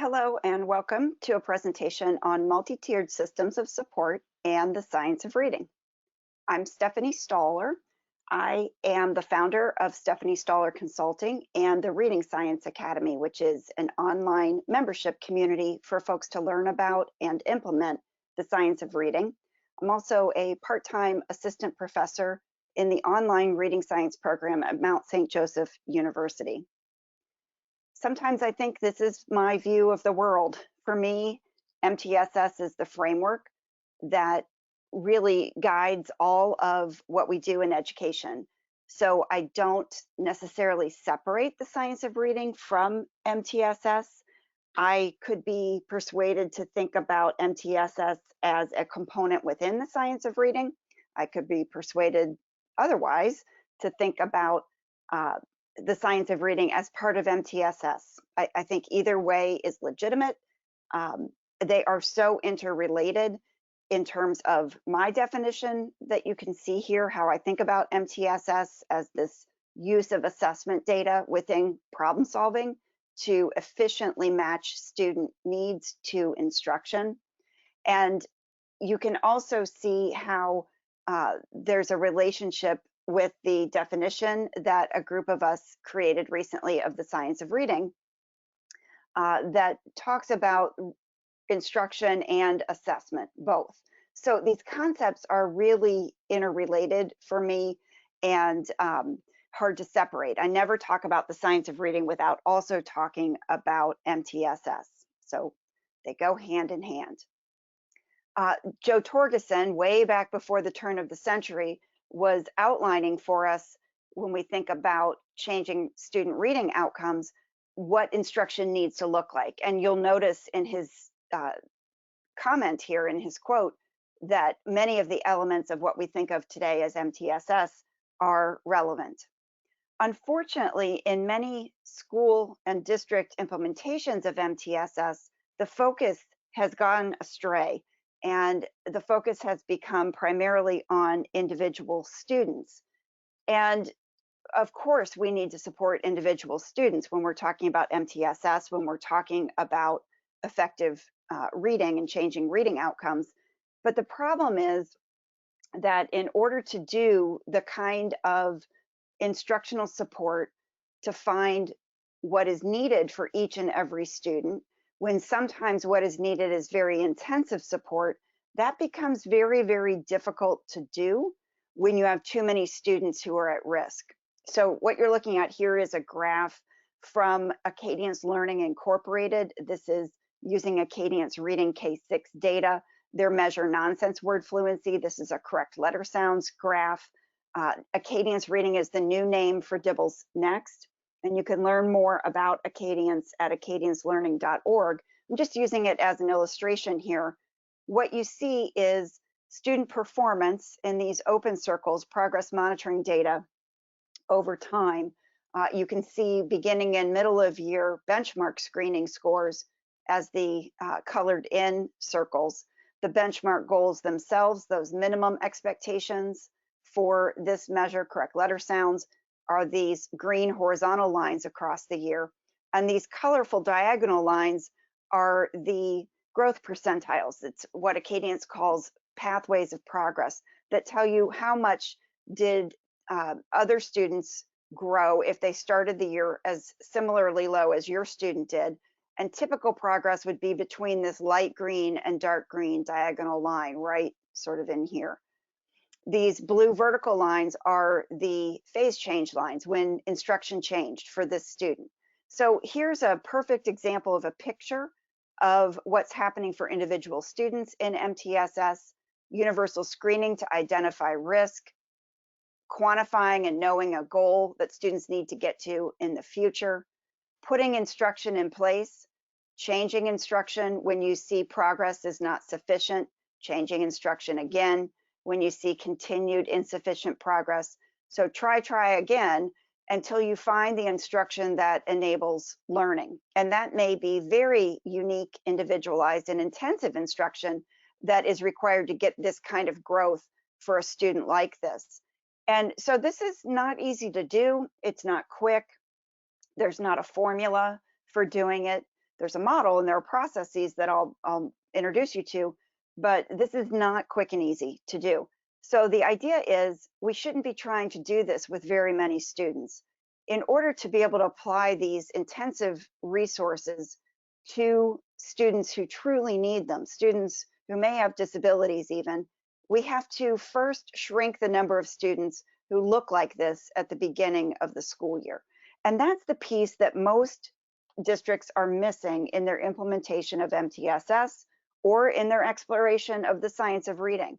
Hello and welcome to a presentation on multi-tiered systems of support and the science of reading. I'm Stephanie Stollar. I am the founder of Stephanie Stollar Consulting and the Reading Science Academy, which is an online membership community for folks to learn about and implement the science of reading. I'm also a part-time assistant professor in the online reading science program at Mount St. Joseph University. Sometimes I think this is my view of the world. For me, MTSS is the framework that really guides all of what we do in education. So I don't necessarily separate the science of reading from MTSS. I could be persuaded to think about MTSS as a component within the science of reading. I could be persuaded otherwise to think about the science of reading as part of MTSS. I think either way is legitimate. They are so interrelated in terms of my definition that you can see here how I think about MTSS as this use of assessment data within problem solving to efficiently match student needs to instruction. And you can also see how there's a relationship with the definition that a group of us created recently of the science of reading that talks about instruction and assessment, both. So these concepts are really interrelated for me and hard to separate. I never talk about the science of reading without also talking about MTSS. So they go hand in hand. Joe Torgeson, way back before the turn of the century, was outlining for us when we think about changing student reading outcomes, what instruction needs to look like. And you'll notice in his comment here, in his quote, that many of the elements of what we think of today as MTSS are relevant. Unfortunately, in many school and district implementations of MTSS, the focus has gone astray. And the focus has become primarily on individual students. And of course, we need to support individual students when we're talking about MTSS, when we're talking about effective reading and changing reading outcomes. But the problem is that in order to do the kind of instructional support to find what is needed for each and every student, when sometimes what is needed is very intensive support, that becomes very, very difficult to do when you have too many students who are at risk. So what you're looking at here is a graph from Acadience Learning Incorporated. This is using Acadience Reading K6 data. They measure nonsense word fluency. This is a correct letter sounds graph. Acadience Reading is the new name for Dibbles Next. And you can learn more about Acadience at acadiancelearning.org. I'm just using it as an illustration here. What you see is student performance in these open circles, progress monitoring data over time. You can see beginning in middle of year benchmark screening scores as the colored in circles. The benchmark goals themselves, those minimum expectations for this measure, correct letter sounds, are these green horizontal lines across the year. And these colorful diagonal lines are the growth percentiles. It's what Acadience calls pathways of progress that tell you how much did other students grow if they started the year as similarly low as your student did. And typical progress would be between this light green and dark green diagonal line, right sort of in here. These blue vertical lines are the phase change lines when instruction changed for this student. So here's a perfect example of a picture of what's happening for individual students in MTSS, universal screening to identify risk, quantifying and knowing a goal that students need to get to in the future, putting instruction in place, changing instruction when you see progress is not sufficient, changing instruction again, when you see continued insufficient progress. So try again until you find the instruction that enables learning. And that may be very unique, individualized, and intensive instruction that is required to get this kind of growth for a student like this. And so this is not easy to do. It's not quick. There's not a formula for doing it. there's a model and there are processes that I'll introduce you to, but this is not quick and easy to do. So the idea is we shouldn't be trying to do this with very many students. In order to be able to apply these intensive resources to students who truly need them, students who may have disabilities even, we have to first shrink the number of students who look like this at the beginning of the school year. And that's the piece that most districts are missing in their implementation of MTSS or in their exploration of the science of reading.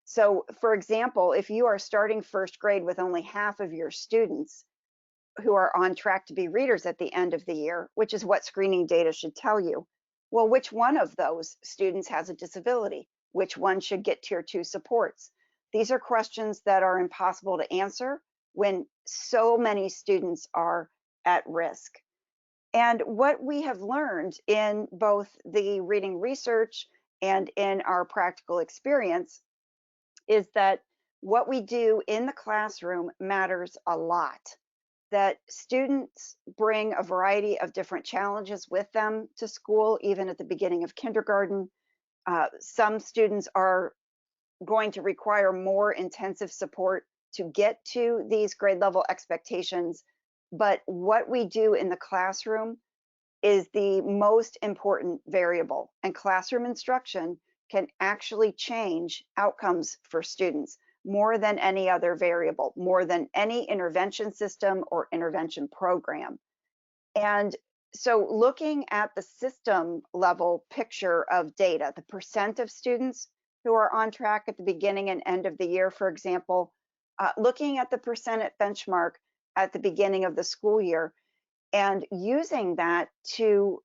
So, for example, if you are starting first grade with only half of your students who are on track to be readers at the end of the year, which is what screening data should tell you, well, which one of those students has a disability? Which one should get tier 2 supports? These are questions that are impossible to answer when so many students are at risk. And what we have learned in both the reading research and in our practical experience is that what we do in the classroom matters a lot. That students bring a variety of different challenges with them to school, even at the beginning of kindergarten. Some students are going to require more intensive support to get to these grade level expectations. But what we do in the classroom is the most important variable, and classroom instruction can actually change outcomes for students more than any other variable, more than any intervention system or intervention program. And so looking at the system level picture of data, the percent of students who are on track at the beginning and end of the year, for example, looking at the percent at benchmark at the beginning of the school year, and using that to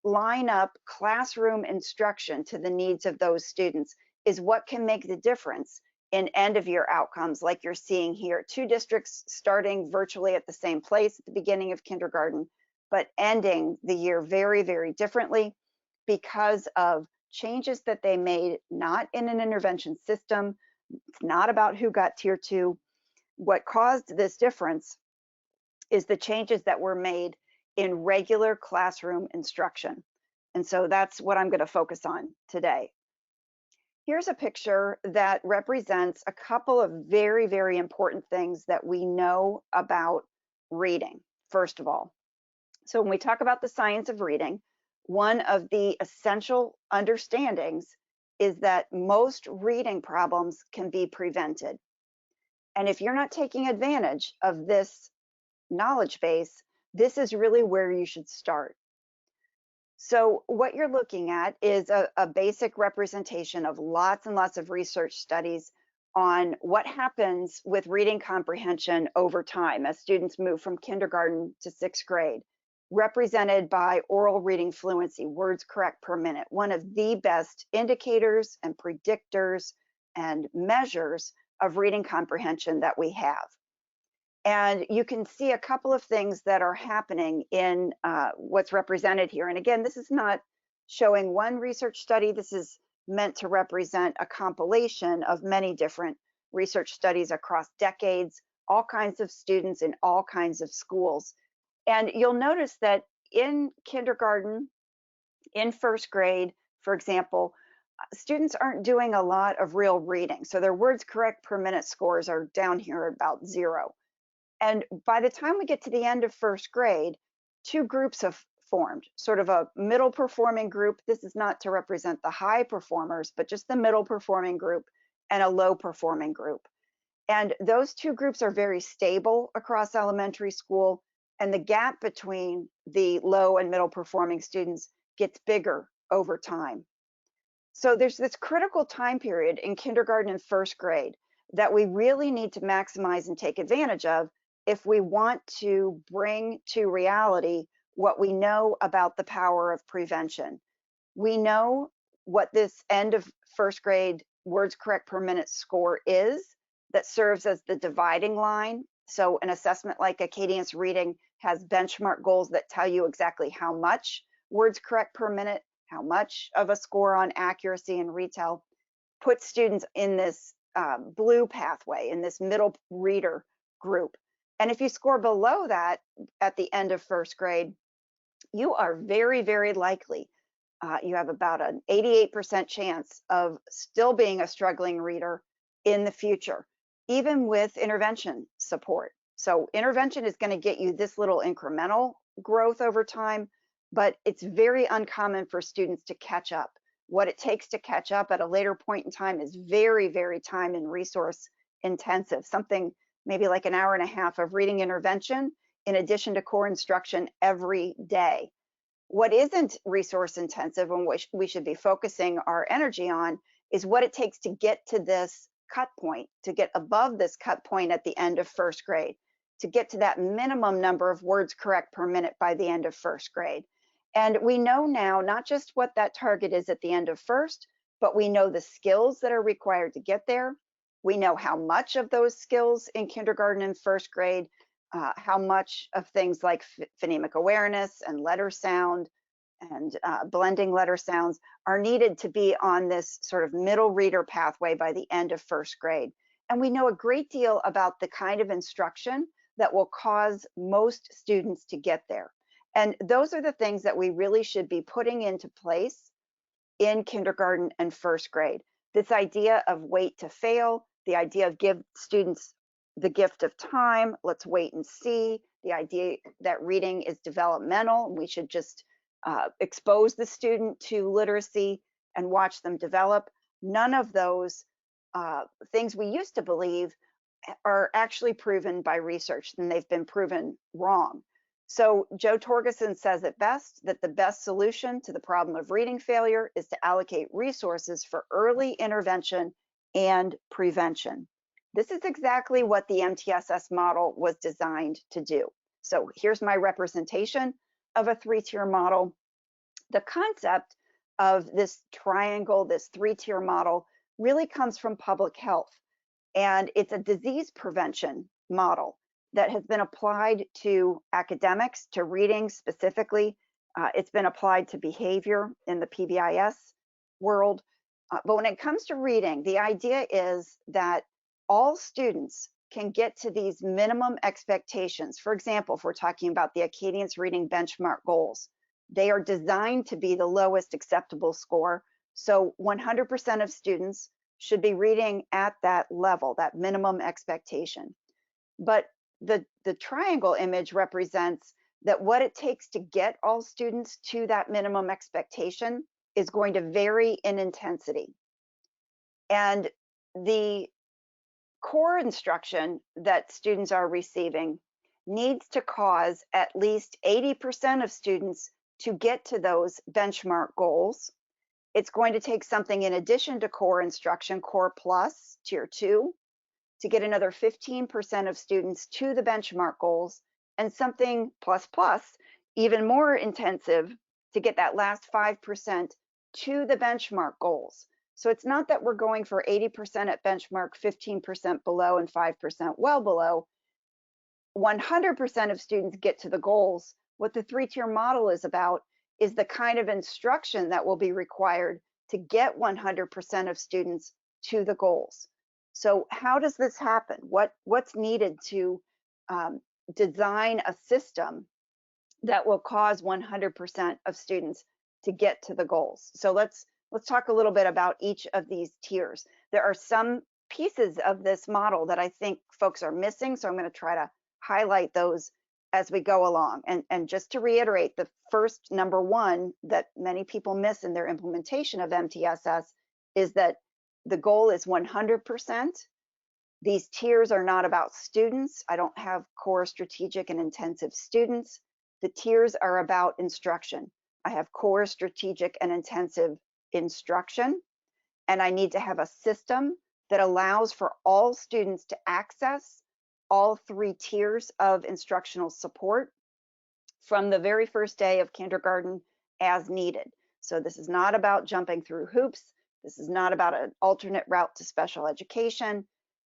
line up classroom instruction to the needs of those students is what can make the difference in end of year outcomes like you're seeing here. Two districts starting virtually at the same place at the beginning of kindergarten, but ending the year very, very differently because of changes that they made, not in an intervention system. It's not about who got tier 2. What caused this difference is the changes that were made in regular classroom instruction. And so that's what I'm going to focus on today. Here's a picture that represents a couple of very, very important things that we know about reading, first of all. So when we talk about the science of reading, one of the essential understandings is that most reading problems can be prevented. And if you're not taking advantage of this knowledge base, this is really where you should start. So what you're looking at is a basic representation of lots and lots of research studies on what happens with reading comprehension over time as students move from kindergarten to 6th grade, represented by oral reading fluency, words correct per minute, one of the best indicators and predictors and measures of reading comprehension that we have. And you can see a couple of things that are happening in what's represented here. And again, this is not showing one research study. This is meant to represent a compilation of many different research studies across decades, all kinds of students in all kinds of schools. And you'll notice that in kindergarten, in 1st grade, for example, students aren't doing a lot of real reading. So their words correct per minute scores are down here at about 0. And by the time we get to the end of 1st grade, two groups have formed, sort of a middle performing group. This is not to represent the high performers, but just the middle performing group, and a low performing group. And those two groups are very stable across elementary school, and the gap between the low and middle performing students gets bigger over time. So there's this critical time period in kindergarten and 1st grade that we really need to maximize and take advantage of if we want to bring to reality what we know about the power of prevention. We know what this end of 1st grade words correct per minute score is that serves as the dividing line. So an assessment like Acadience Reading has benchmark goals that tell you exactly how much words correct per minute, how much of a score on accuracy and retell, puts students in this blue pathway, in this middle reader group. And if you score below that at the end of 1st grade, you are very, very likely, you have about an 88% chance of still being a struggling reader in the future, even with intervention support. So intervention is going to get you this little incremental growth over time, but it's very uncommon for students to catch up. What it takes to catch up at a later point in time is very, very time and resource intensive, something maybe like an hour and a half of reading intervention in addition to core instruction every day. What isn't resource intensive and what we should be focusing our energy on is what it takes to get to this cut point, to get above this cut point at the end of first grade, to get to that minimum number of words correct per minute by the end of first grade. And we know now not just what that target is at the end of first, but we know the skills that are required to get there. We know how much of those skills in kindergarten and first grade, how much of things like phonemic awareness and letter sound and blending letter sounds are needed to be on this sort of middle reader pathway by the end of first grade. And we know a great deal about the kind of instruction that will cause most students to get there. And those are the things that we really should be putting into place in kindergarten and first grade. This idea of wait to fail, the idea of give students the gift of time, let's wait and see, the idea that reading is developmental, we should just expose the student to literacy and watch them develop. None of those things we used to believe are actually proven by research, and they've been proven wrong. So Joe Torgerson says it best, that the best solution to the problem of reading failure is to allocate resources for early intervention and prevention. This is exactly what the MTSS model was designed to do. So here's my representation of a three-tier model. The concept of this triangle, this three-tier model, really comes from public health. And it's a disease prevention model that has been applied to academics, to reading specifically. It's been applied to behavior in the PBIS world. But when it comes to reading, the idea is that all students can get to these minimum expectations. For example, if we're talking about the Acadience Reading Benchmark goals, they are designed to be the lowest acceptable score. So 100% of students should be reading at that level, that minimum expectation. But the triangle image represents that what it takes to get all students to that minimum expectation is going to vary in intensity. And the core instruction that students are receiving needs to cause at least 80% of students to get to those benchmark goals. It's going to take something in addition to core instruction, core plus, tier 2, to get another 15% of students to the benchmark goals, and something plus plus, even more intensive, to get that last 5% to the benchmark goals. So it's not that we're going for 80% at benchmark, 15% below, and 5% well below. 100% of students get to the goals. What the three-tier model is about is the kind of instruction that will be required to get 100% of students to the goals. So how does this happen? What's needed to design a system that will cause 100% of students to get to the goals? So let's talk a little bit about each of these tiers. There are some pieces of this model that I think folks are missing, so I'm going to try to highlight those as we go along. And just to reiterate, the first number one that many people miss in their implementation of MTSS is that the goal is 100%. These tiers are not about students. I don't have core, strategic, and intensive students. The tiers are about instruction. I have core, strategic, and intensive instruction, and I need to have a system that allows for all students to access all three tiers of instructional support from the very first day of kindergarten as needed. So this is not about jumping through hoops. This is not about an alternate route to special education.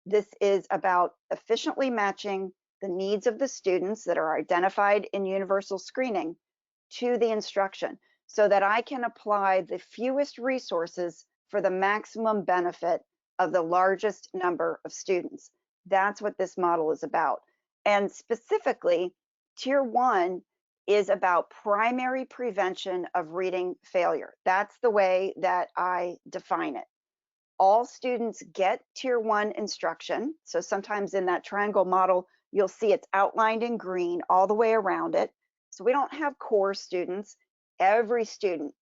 This is about efficiently matching the needs of the students that are identified in universal screening to the instruction so that I can apply the fewest resources for the maximum benefit of the largest number of students. That's what this model is about. And specifically, tier 1 is about primary prevention of reading failure. That's the way that I define it. All students get tier 1 instruction. So sometimes in that triangle model, you'll see it's outlined in green all the way around it. So we don't have core students. Every student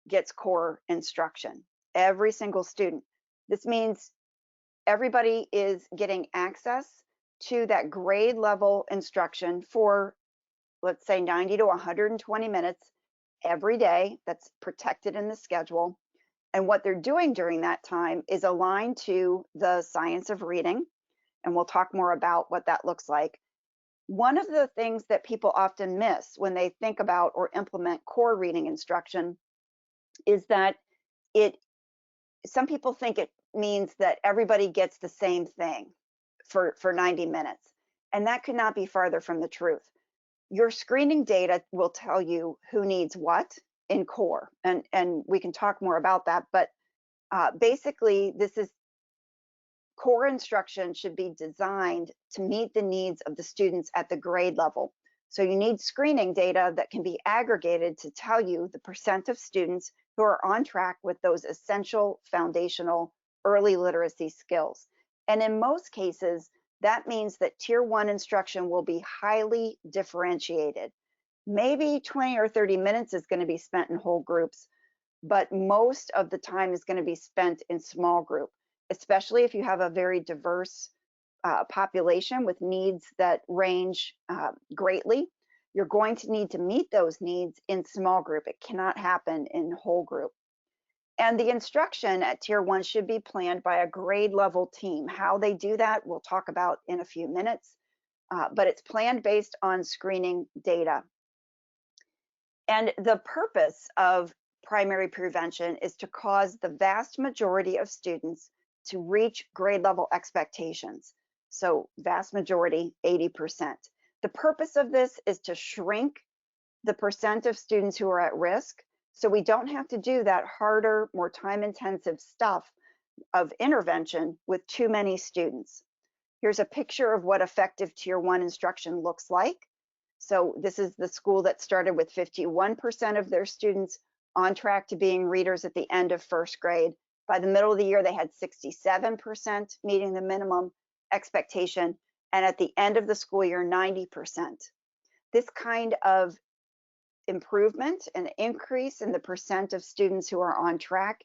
gets core instruction, every single student. This means everybody is getting access to that grade level instruction for, let's say, 90 to 120 minutes every day. That's protected in the schedule. And what they're doing during that time is aligned to the science of reading. And we'll talk more about what that looks like. One of the things that people often miss when they think about or implement core reading instruction is that some people think it means that everybody gets the same thing for 90 minutes. And that could not be farther from the truth. Your screening data will tell you who needs what in core, and we can talk more about that. But basically, this is core instruction should be designed to meet the needs of the students at the grade level. So you need screening data that can be aggregated to tell you the percent of students who are on track with those essential foundational early literacy skills. And in most cases, that means that tier 1 instruction will be highly differentiated. Maybe 20 or 30 minutes is going to be spent in whole groups, but most of the time is going to be spent in small group, especially if you have a very diverse population with needs that range greatly. You're going to need to meet those needs in small group. It cannot happen in whole group. And the instruction at tier 1 should be planned by a grade level team. How they do that, we'll talk about in a few minutes, but it's planned based on screening data. And the purpose of primary prevention is to cause the vast majority of students to reach grade level expectations. So vast majority, 80%. The purpose of this is to shrink the percent of students who are at risk, so we don't have to do that harder, more time-intensive stuff of intervention with too many students. Here's a picture of what effective tier 1 instruction looks like. So this is the school that started with 51% of their students on track to being readers at the end of first grade. By the middle of the year, they had 67% meeting the minimum expectation, and at the end of the school year, 90%. This kind of improvement and increase in the percent of students who are on track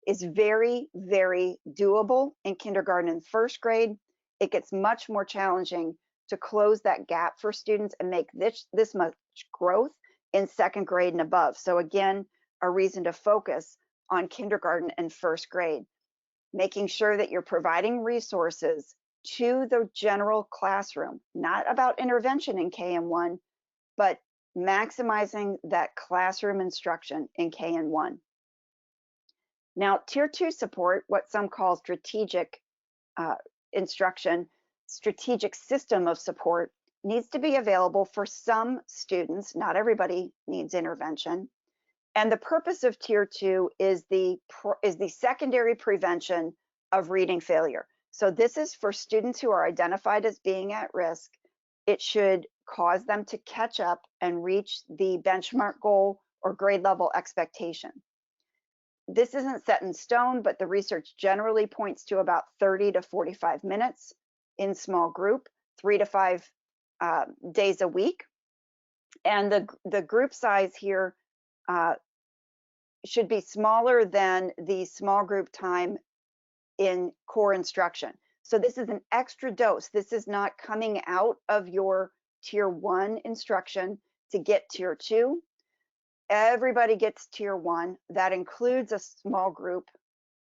is very, very doable in kindergarten and first grade. It gets much more challenging to close that gap for students and make this much growth in second grade and above. So again, a reason to focus on kindergarten and first grade, making sure that you're providing resources to the general classroom, not about intervention in KM1, but maximizing that classroom instruction in KN1. Now, tier 2 support, what some call strategic instruction, strategic system of support, needs to be available for some students. Not everybody needs intervention. And the purpose of tier 2 is the secondary prevention of reading failure. So this is for students who are identified as being at risk. It should cause them to catch up and reach the benchmark goal or grade level expectation. This isn't set in stone, but the research generally points to about 30 to 45 minutes in small group, 3 to 5 days a week. And the group size here should be smaller than the small group time in core instruction. So this is an extra dose. This is not coming out of your tier 1 instruction to get tier 2. Everybody gets tier 1. That includes a small group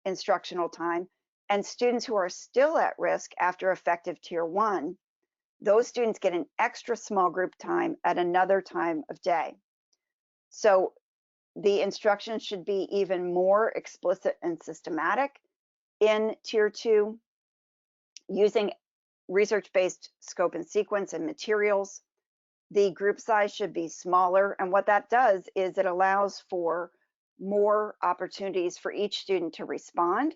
instructional time. And students who are still at risk after effective tier 1, those students get an extra small group time at another time of day. So the instruction should be even more explicit and systematic in tier 2, using research-based scope and sequence and materials. The group size should be smaller, and what that does is it allows for more opportunities for each student to respond,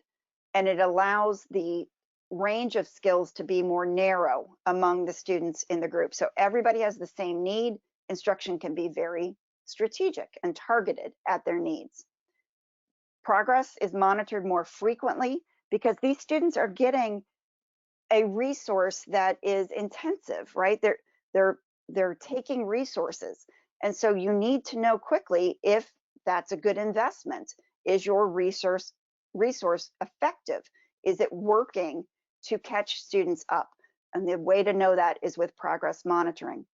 and it allows the range of skills to be more narrow among the students in the group. So everybody has the same need, instruction can be very strategic and targeted at their needs. Progress is monitored more frequently because these students are getting a resource that is intensive, right? They're taking resources. And so you need to know quickly if that's a good investment. Is your resource effective? Is it working to catch students up? And the way to know that is with progress monitoring.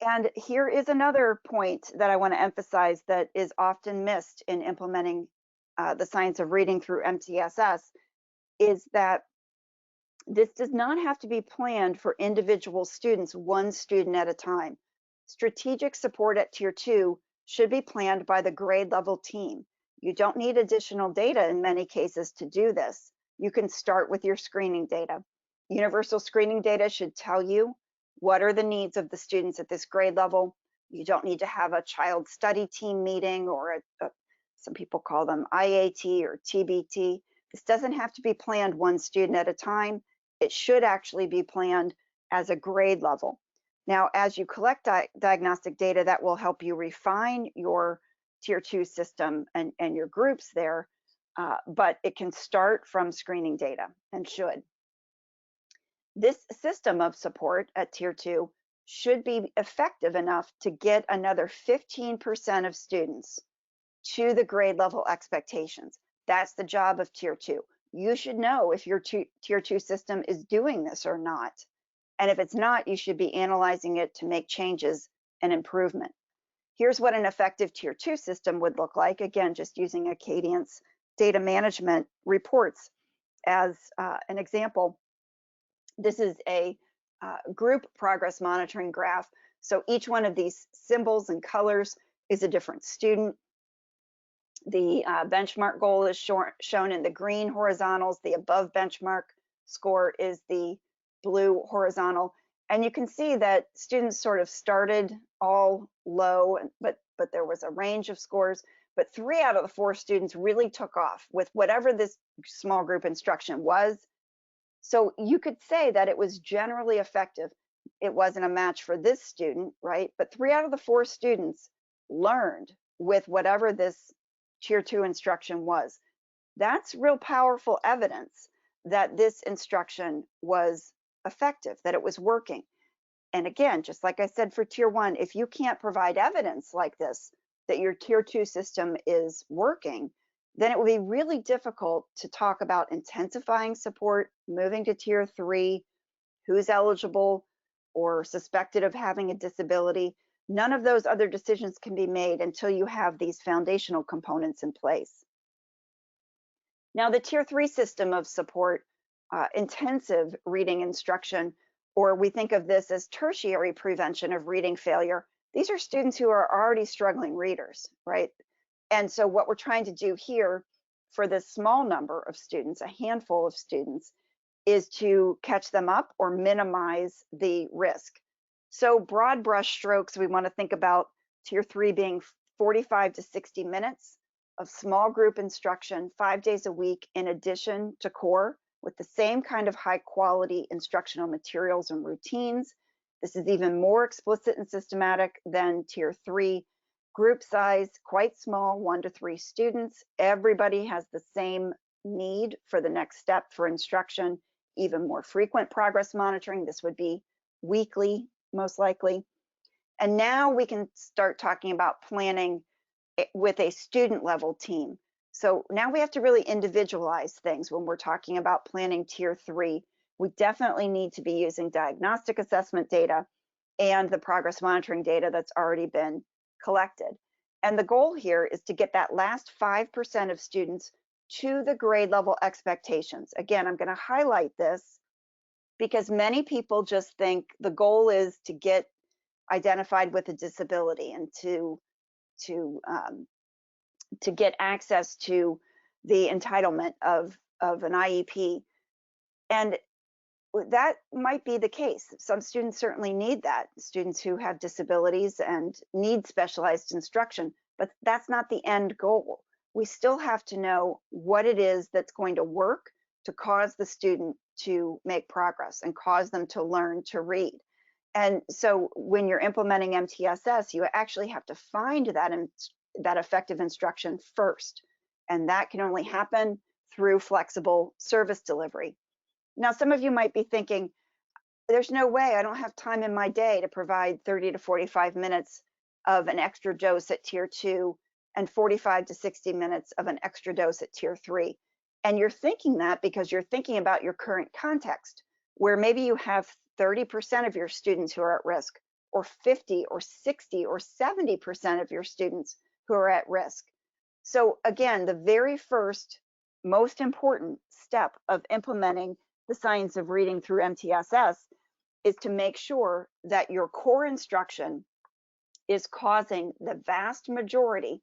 And here is another point that I want to emphasize that is often missed in implementing the science of reading through MTSS, is that this does not have to be planned for individual students, one student at a time. Strategic support at Tier 2 should be planned by the grade level team. You don't need additional data in many cases to do this. You can start with your screening data. Universal screening data should tell you what are the needs of the students at this grade level. You don't need to have a child study team meeting or some people call them IAT or TBT. This doesn't have to be planned one student at a time. It should actually be planned as a grade level. Now, as you collect diagnostic data, that will help you refine your Tier 2 system and your groups there, but it can start from screening data and should. This system of support at Tier 2 should be effective enough to get another 15% of students to the grade level expectations. That's the job of Tier 2. You should know if your Tier 2 system is doing this or not. And if it's not, you should be analyzing it to make changes and improvement. Here's what an effective Tier 2 system would look like. Again, just using Acadient's data management reports as an example. This is a group progress monitoring graph. So each one of these symbols and colors is a different student. The benchmark goal is shown in the green horizontals. The above benchmark score is the blue horizontal. And you can see that students sort of started all low, but there was a range of scores. But 3 out of the 4 students really took off with whatever this small group instruction was. So you could say that it was generally effective. It wasn't a match for this student, right? But 3 out of the 4 students learned with whatever this Tier 2 instruction was. That's real powerful evidence that this instruction was effective, that it was working. And again, just like I said for Tier 1, if you can't provide evidence like this, that your Tier 2 system is working, then it will be really difficult to talk about intensifying support, moving to Tier 3, who's eligible or suspected of having a disability. None of those other decisions can be made until you have these foundational components in place. Now, the Tier 3 system of support, intensive reading instruction, or we think of this as tertiary prevention of reading failure. These are students who are already struggling readers, right? And so what we're trying to do here for this small number of students, a handful of students, is to catch them up or minimize the risk. So broad brush strokes, we want to think about Tier 3 being 45 to 60 minutes of small group instruction 5 days a week in addition to core with the same kind of high quality instructional materials and routines. This is even more explicit and systematic than Tier 3. Group size, quite small, 1 to 3 students. Everybody has the same need for the next step for instruction, even more frequent progress monitoring. This would be weekly, most likely. And now we can start talking about planning with a student level team. So now we have to really individualize things when we're talking about planning Tier 3. We definitely need to be using diagnostic assessment data and the progress monitoring data that's already been collected. And the goal here is to get that last 5% of students to the grade level expectations. Again, I'm going to highlight this because many people just think the goal is to get identified with a disability and to get access to the entitlement of an IEP. And that might be the case. Some students certainly need that, students who have disabilities and need specialized instruction, but that's not the end goal. We still have to know what it is that's going to work to cause the student to make progress and cause them to learn to read. And so when you're implementing MTSS, you actually have to find that effective instruction first. And that can only happen through flexible service delivery. Now, some of you might be thinking, there's no way, I don't have time in my day to provide 30 to 45 minutes of an extra dose at tier 2 and 45 to 60 minutes of an extra dose at tier 3. And you're thinking that because you're thinking about your current context, where maybe you have 30% of your students who are at risk, or 50 or 60 or 70% of your students who are at risk. So again, the very first most important step of implementing the science of reading through MTSS is to make sure that your core instruction is causing the vast majority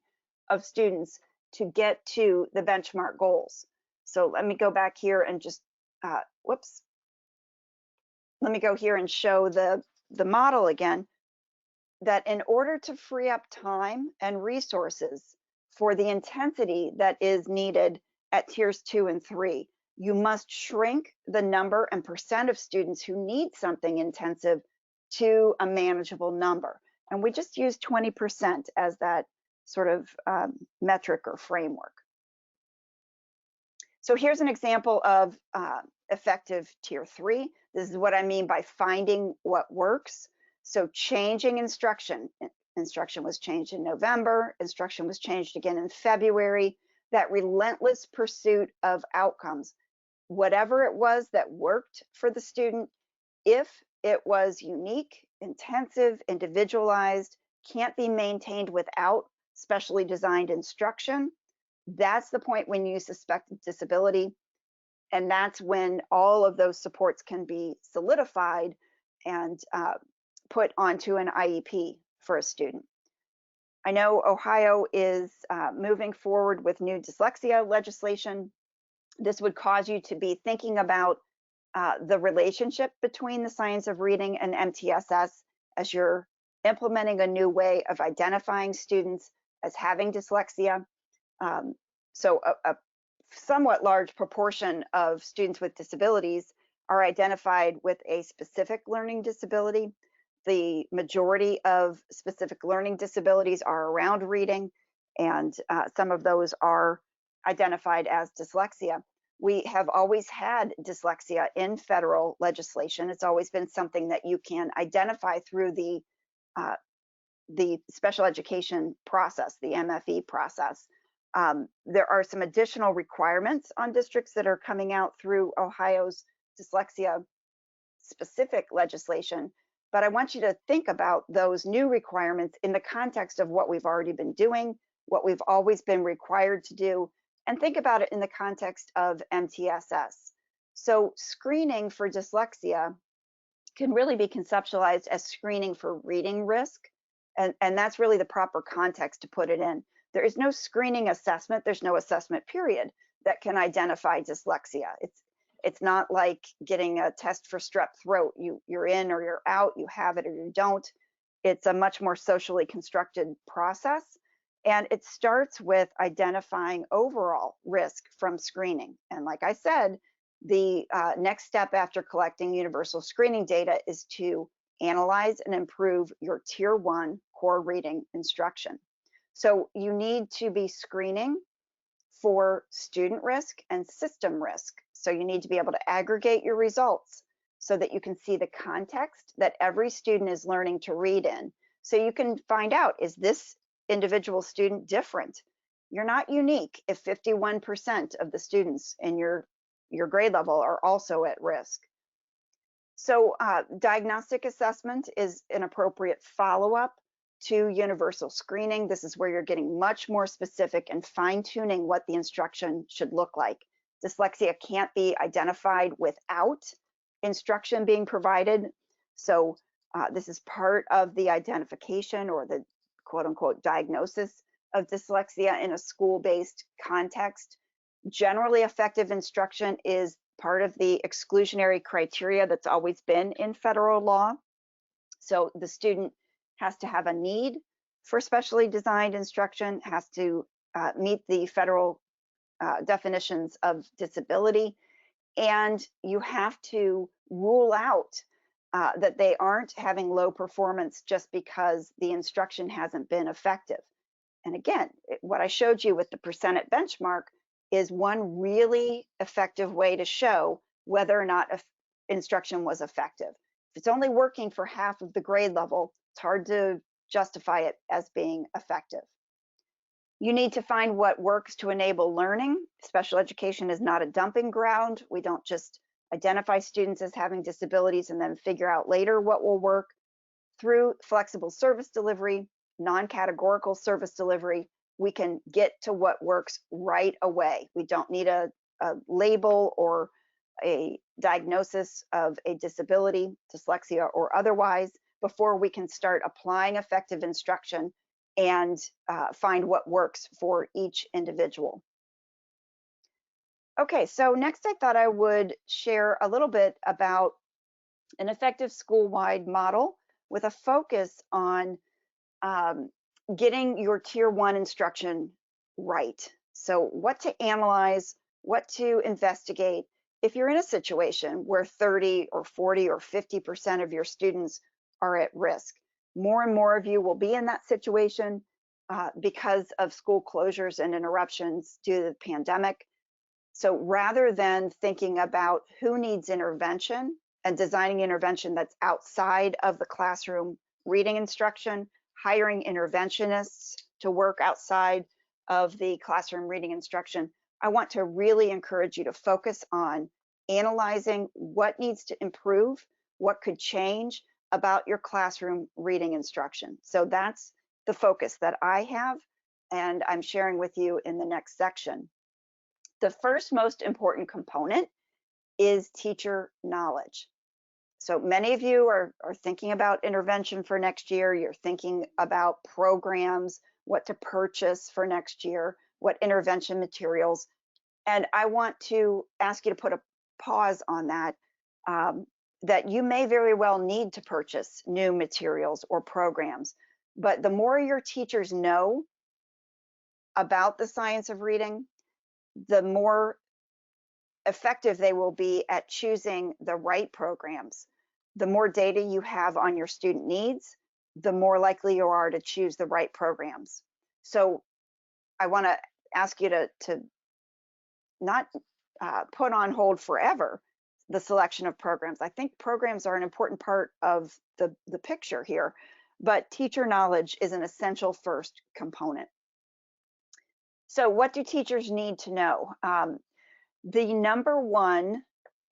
of students to get to the benchmark goals. So let me go back here and just, whoops. Let me go here and show the model again, that in order to free up time and resources for the intensity that is needed at tiers 2 and 3, you must shrink the number and percent of students who need something intensive to a manageable number. And we just use 20% as that sort of metric or framework. So here's an example of effective tier 3. This is what I mean by finding what works. So changing instruction. Instruction was changed in November. Instruction was changed again in February. That relentless pursuit of outcomes. Whatever it was that worked for the student, if it was unique, intensive, individualized, can't be maintained without specially designed instruction, that's the point when you suspect disability. And that's when all of those supports can be solidified and put onto an IEP for a student. I know Ohio is moving forward with new dyslexia legislation. This would cause you to be thinking about the relationship between the science of reading and MTSS as you're implementing a new way of identifying students as having dyslexia. So a somewhat large proportion of students with disabilities are identified with a specific learning disability. The majority of specific learning disabilities are around reading, and some of those are identified as dyslexia. We have always had dyslexia in federal legislation. It's always been something that you can identify through the special education process, the MFE process. There are some additional requirements on districts that are coming out through Ohio's dyslexia specific legislation, but I want you to think about those new requirements in the context of what we've already been doing, what we've always been required to do, and think about it in the context of MTSS. So screening for dyslexia can really be conceptualized as screening for reading risk, and that's really the proper context to put it in. There is no screening assessment, there's no assessment period that can identify dyslexia. It's not like getting a test for strep throat. You're in or you're out, you have it or you don't. It's a much more socially constructed process. And it starts with identifying overall risk from screening. And like I said, the next step after collecting universal screening data is to analyze and improve your tier 1 core reading instruction. So you need to be screening for student risk and system risk. So you need to be able to aggregate your results so that you can see the context that every student is learning to read in. So you can find out, is this individual student different? You're not unique if 51% of the students in your grade level are also at risk. So diagnostic assessment is an appropriate follow-up to universal screening. This is where you're getting much more specific and fine-tuning what the instruction should look like. Dyslexia can't be identified without instruction being provided. So this is part of the identification or the quote-unquote diagnosis of dyslexia in a school-based context. Generally effective instruction is part of the exclusionary criteria that's always been in federal law. So the student has to have a need for specially designed instruction, has to meet the federal definitions of disability, and you have to rule out that they aren't having low performance just because the instruction hasn't been effective. And again, what I showed you with the percent benchmark is one really effective way to show whether or not instruction was effective. If it's only working for half of the grade level, it's hard to justify it as being effective. You need to find what works to enable learning. Special education is not a dumping ground. We don't just identify students as having disabilities and then figure out later what will work. Through flexible service delivery, non-categorical service delivery, we can get to what works right away. We don't need a label or a diagnosis of a disability, dyslexia or otherwise, before we can start applying effective instruction and find what works for each individual. Okay, so next I thought I would share a little bit about an effective school-wide model with a focus on getting your tier 1 instruction right. So what to analyze, what to investigate. If you're in a situation where 30 or 40 or 50% of your students are at risk, more and more of you will be in that situation because of school closures and interruptions due to the pandemic. So rather than thinking about who needs intervention and designing intervention that's outside of the classroom reading instruction, hiring interventionists to work outside of the classroom reading instruction, I want to really encourage you to focus on analyzing what needs to improve, what could change about your classroom reading instruction. So that's the focus that I have, and I'm sharing with you in the next section. The first most important component is teacher knowledge. So many of you are thinking about intervention for next year. You're thinking about programs, what to purchase for next year, what intervention materials. And I want to ask you to put a pause on that, that you may very well need to purchase new materials or programs. But the more your teachers know about the science of reading, the more effective they will be at choosing the right programs. The more data you have on your student needs, the more likely you are to choose the right programs. So I want to ask you to not put on hold forever the selection of programs. I think programs are an important part of the picture here, but teacher knowledge is an essential first component. So what do teachers need to know? The number one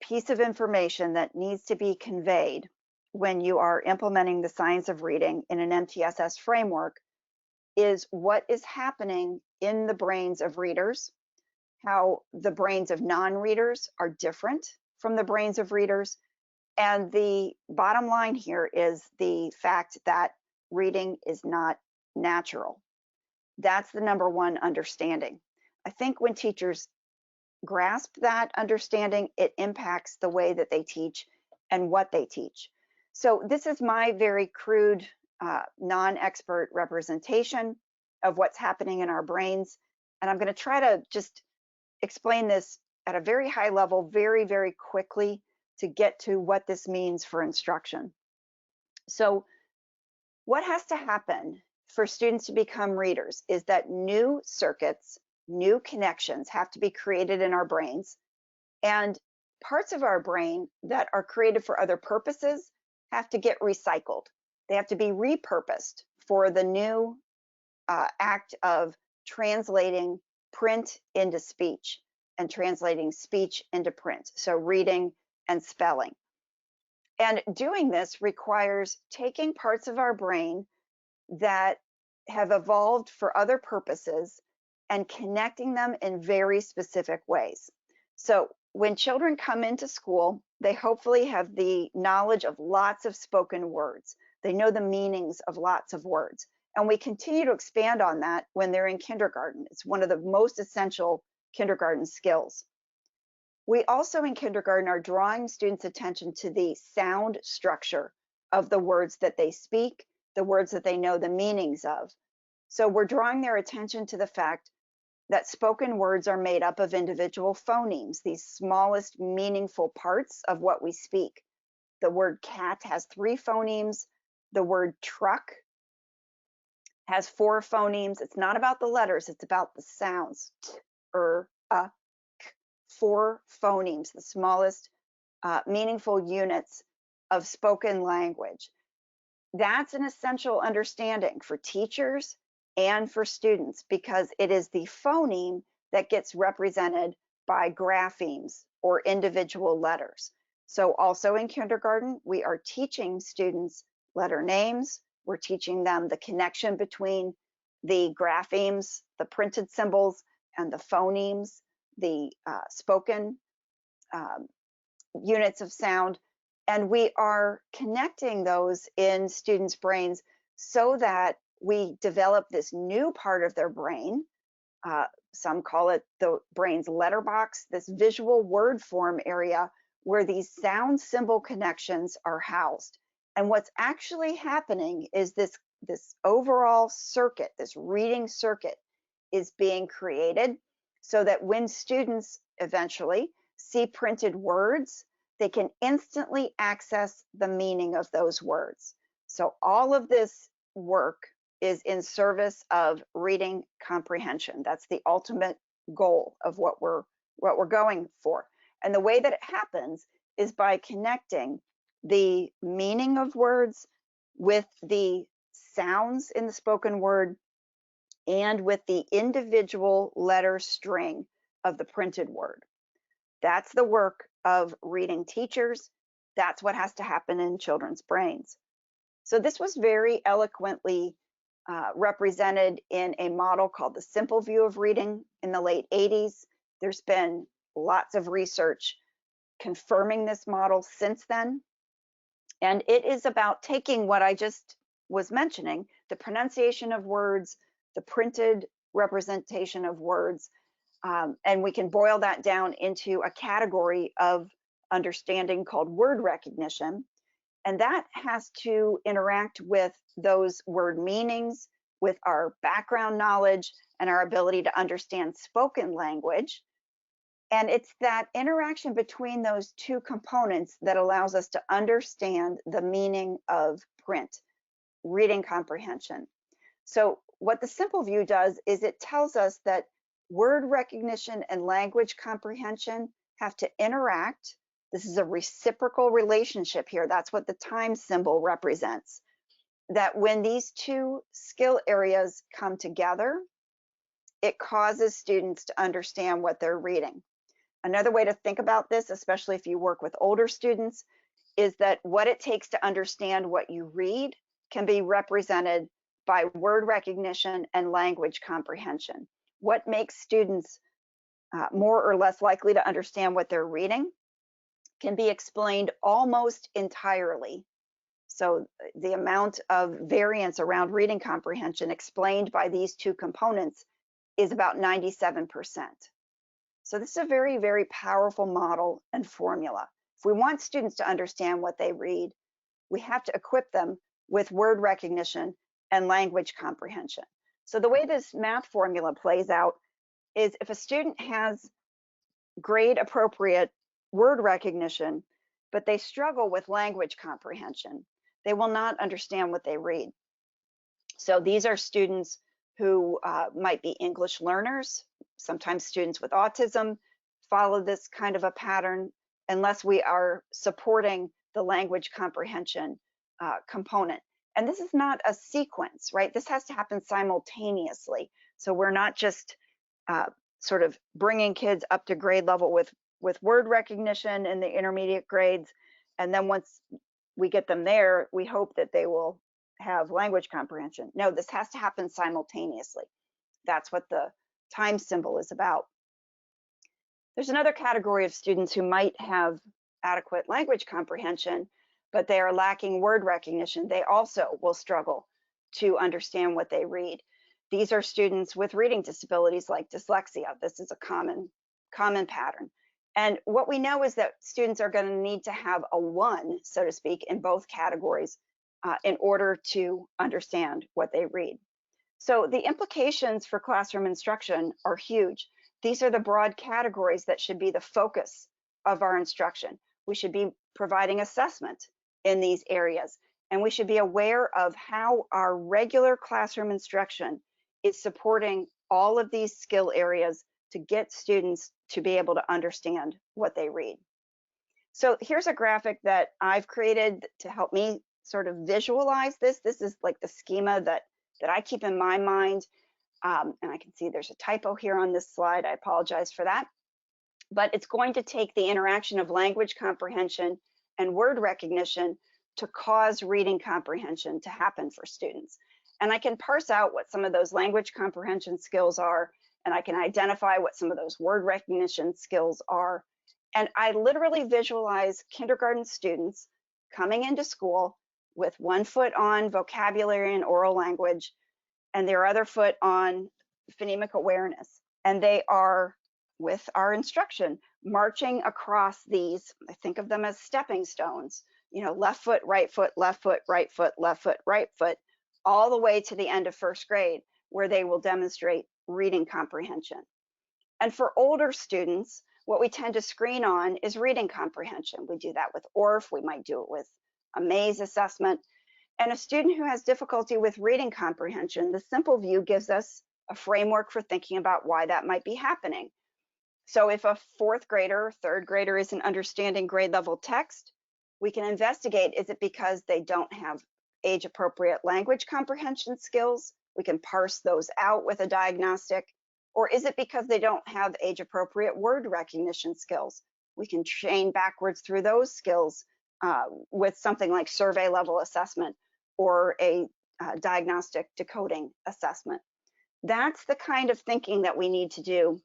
piece of information that needs to be conveyed when you are implementing the science of reading in an MTSS framework is what is happening in the brains of readers, how the brains of non-readers are different from the brains of readers, and the bottom line here is the fact that reading is not natural. That's the number one understanding. I think when teachers grasp that understanding, it impacts the way that they teach and what they teach. So this is my very crude, non-expert representation of what's happening in our brains. And I'm going to try to just explain this at a very high level, very, very quickly to get to what this means for instruction. So what has to happen for students to become readers is that new circuits, new connections have to be created in our brains, and parts of our brain that are created for other purposes have to get recycled. They have to be repurposed for the new act of translating print into speech and translating speech into print, so reading and spelling. And doing this requires taking parts of our brain that have evolved for other purposes and connecting them in very specific ways. So when children come into school, they hopefully have the knowledge of lots of spoken words. They know the meanings of lots of words. And we continue to expand on that when they're in kindergarten. It's one of the most essential kindergarten skills. We also in kindergarten are drawing students' attention to the sound structure of the words that they speak, the words that they know the meanings of. So we're drawing their attention to the fact that spoken words are made up of individual phonemes, these smallest meaningful parts of what we speak. The word cat has 3 phonemes. The word truck has 4 phonemes. It's not about the letters, it's about the sounds. T, k. 4 phonemes, the smallest meaningful units of spoken language. That's an essential understanding for teachers and for students because it is the phoneme that gets represented by graphemes or individual letters. So also in kindergarten, we are teaching students letter names. We're teaching them the connection between the graphemes, the printed symbols, and the phonemes, the spoken units of sound. And we are connecting those in students' brains so that we develop this new part of their brain. Some call it the brain's letterbox, this visual word form area where these sound symbol connections are housed. And what's actually happening is this overall circuit, this reading circuit, is being created so that when students eventually see printed words, they can instantly access the meaning of those words. So all of this work is in service of reading comprehension. That's the ultimate goal of what we're going for. And the way that it happens is by connecting the meaning of words with the sounds in the spoken word and with the individual letter string of the printed word. That's the work of reading teachers. That's what has to happen in children's brains. So this was very eloquently represented in a model called the simple view of reading in the late 80s. There's been lots of research confirming this model since then. And it is about taking what I just was mentioning, the pronunciation of words, the printed representation of words, and we can boil that down into a category of understanding called word recognition. And that has to interact with those word meanings, with our background knowledge, and our ability to understand spoken language. And it's that interaction between those two components that allows us to understand the meaning of print, reading comprehension. So what the simple view does is it tells us that word recognition and language comprehension have to interact. This is a reciprocal relationship here. That's what the time symbol represents. That when these two skill areas come together, it causes students to understand what they're reading. Another way to think about this, especially if you work with older students, is that what it takes to understand what you read can be represented by word recognition and language comprehension. What makes students more or less likely to understand what they're reading can be explained almost entirely. So the amount of variance around reading comprehension explained by these two components is about 97%. So this is a very, very powerful model and formula. If we want students to understand what they read, we have to equip them with word recognition and language comprehension. So the way this math formula plays out is if a student has grade appropriate word recognition, but they struggle with language comprehension, they will not understand what they read. So these are students who might be English learners. Sometimes students with autism follow this kind of a pattern unless we are supporting the language comprehension component. And this is not a sequence, right? This has to happen simultaneously. So we're not just sort of bringing kids up to grade level with word recognition in the intermediate grades. And then once we get them there, we hope that they will have language comprehension. No, this has to happen simultaneously. That's what the time symbol is about. There's another category of students who might have adequate language comprehension, but they are lacking word recognition. They also will struggle to understand what they read. These are students with reading disabilities like dyslexia. This is a common pattern. And what we know is that students are going to need to have a 1, so to speak, in both categories in order to understand what they read. So the implications for classroom instruction are huge. These are the broad categories that should be the focus of our instruction. We should be providing assessment in these areas. And we should be aware of how our regular classroom instruction is supporting all of these skill areas to get students to be able to understand what they read. So here's a graphic that I've created to help me sort of visualize this. This is like the schema that I keep in my mind. And I can see there's a typo here on this slide. I apologize for that. But it's going to take the interaction of language comprehension and word recognition to cause reading comprehension to happen for students. And I can parse out what some of those language comprehension skills are, and I can identify what some of those word recognition skills are. And I literally visualize kindergarten students coming into school with one foot on vocabulary and oral language, and their other foot on phonemic awareness. And they are, with our instruction, marching across these, I think of them as stepping stones, you know, left foot, right foot, left foot, right foot, left foot, right foot, all the way to the end of first grade, where they will demonstrate reading comprehension. And for older students, what we tend to screen on is reading comprehension. We do that with ORF, we might do it with a maze assessment. And a student who has difficulty with reading comprehension, the simple view gives us a framework for thinking about why that might be happening. So if a fourth grader or third grader isn't understanding grade level text, we can investigate, is it because they don't have age appropriate language comprehension skills? We can parse those out with a diagnostic. Or is it because they don't have age appropriate word recognition skills? We can chain backwards through those skills with something like survey level assessment or a diagnostic decoding assessment. That's the kind of thinking that we need to do